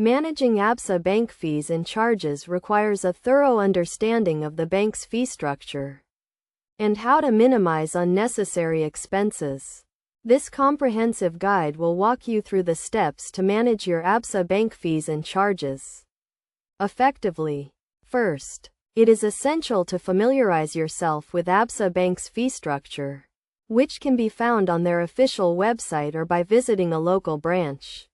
Managing Absa Bank fees and charges requires a thorough understanding of the bank's fee structure and how to minimize unnecessary expenses. This comprehensive guide will walk you through the steps to manage your Absa Bank fees and charges effectively. First, it is essential to familiarize yourself with Absa Bank's fee structure, which can be found on their official website or by visiting a local branch.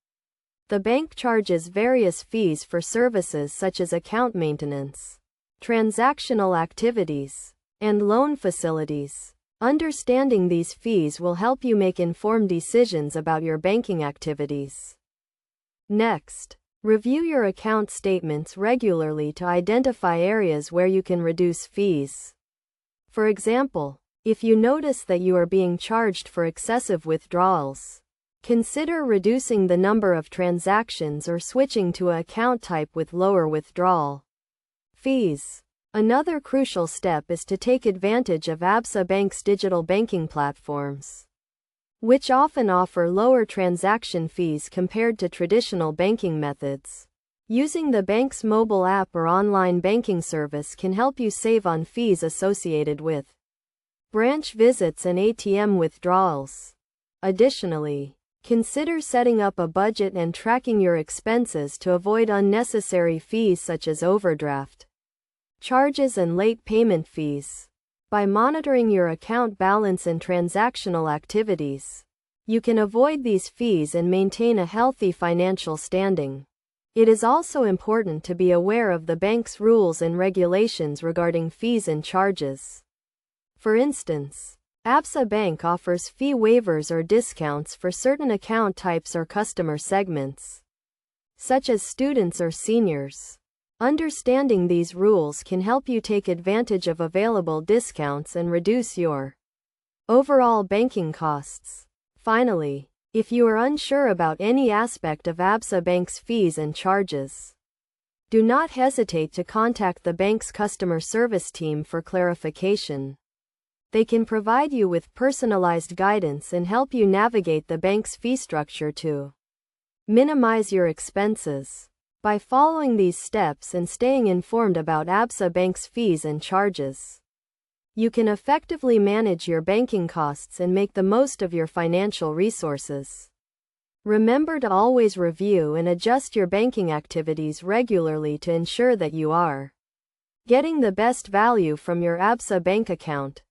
The bank charges various fees for services such as account maintenance, transactional activities, and loan facilities. Understanding these fees will help you make informed decisions about your banking activities. Next, review your account statements regularly to identify areas where you can reduce fees. For example, if you notice that you are being charged for excessive withdrawals, consider reducing the number of transactions or switching to an account type with lower withdrawal fees. Another crucial step is to take advantage of Absa Bank's digital banking platforms, which often offer lower transaction fees compared to traditional banking methods. Using the bank's mobile app or online banking service can help you save on fees associated with branch visits and ATM withdrawals. Additionally, consider setting up a budget and tracking your expenses to avoid unnecessary fees such as overdraft charges and late payment fees. By monitoring your account balance and transactional activities, you can avoid these fees and maintain a healthy financial standing. It is also important to be aware of the bank's rules and regulations regarding fees and charges. For instance, Absa Bank offers fee waivers or discounts for certain account types or customer segments, such as students or seniors. Understanding these rules can help you take advantage of available discounts and reduce your overall banking costs. Finally, if you are unsure about any aspect of Absa Bank's fees and charges, do not hesitate to contact the bank's customer service team for clarification. They can provide you with personalized guidance and help you navigate the bank's fee structure to minimize your expenses. By following these steps and staying informed about Absa Bank's fees and charges, you can effectively manage your banking costs and make the most of your financial resources. Remember to always review and adjust your banking activities regularly to ensure that you are getting the best value from your Absa Bank account.